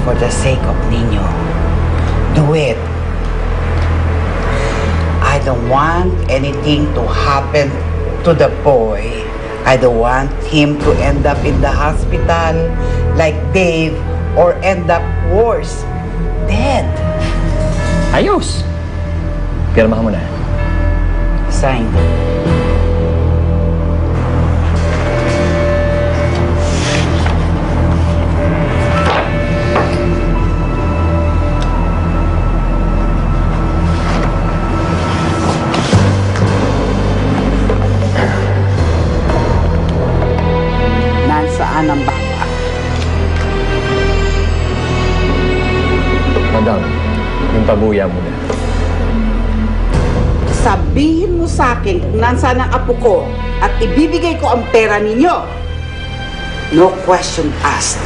for the sake of Nino. Do it. I don't want anything to happen to the boy. I don't want him to end up in the hospital like Dave or end up worse, dead. Ayos! Pirmahan mo na. Sign. Nasaan ang bata? Madam, yung pabuya mo na. Sabihin mo sa akin kung nasaan ang apo ko at ibibigay ko ang pera ninyo. No question asked.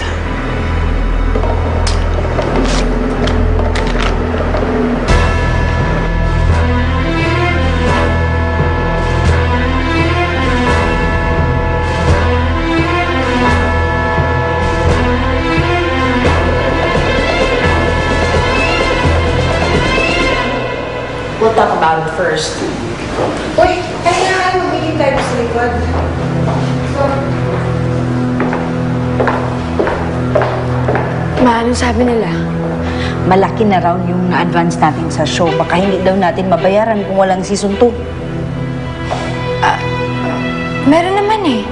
We'll talk about it first. Uy, kaya nga magiging tayo sa likod. Anong sabi nila? Malaki na raw yung na-advance natin sa show. Baka hindi daw natin mabayaran kung walang season 2. Meron naman eh.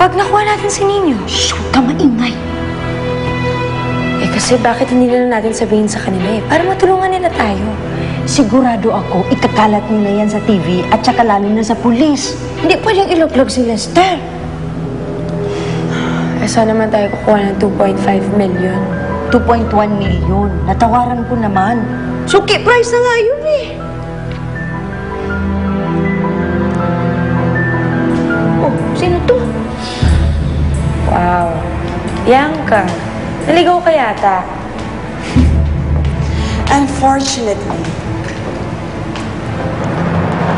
Pag nakuha natin si Nino. Shh! Huwag ka maingay. Eh kasi bakit hindi na natin sabihin sa kanila eh? Para matulungan nila tayo. Sigurado ako, ikakalat nila yan sa TV at saka lalo na sa pulis. Hindi pwedeng ilog-log si Lester. Eh saan naman tayo kukuha ng 2.5 million? 2.1 million. Natawaran ko naman. Suki price na nga yun eh. Oh, sino to? Wow. Bianca. Naligaw ka yata. Unfortunately,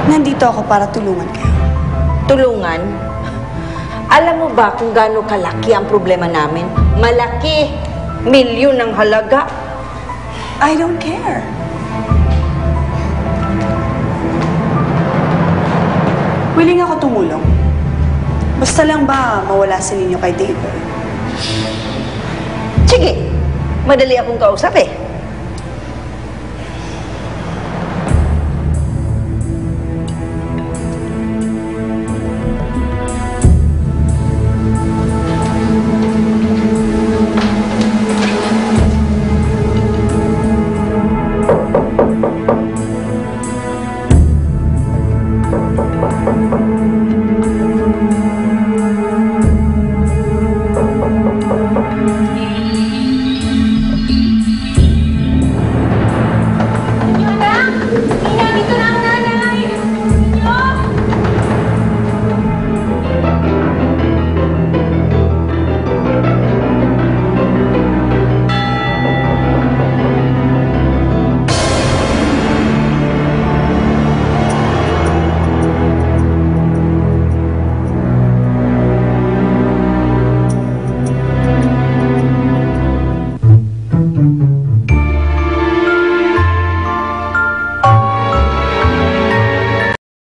nandito ako para tulungan kayo. Tulungan? Alam mo ba kung gaano kalaki ang problema namin? Malaki! Milyon ang halaga. I don't care. Willing ako tumulong. Basta lang ba mawala si ninyo kay David? Sige, madali akong kausap eh.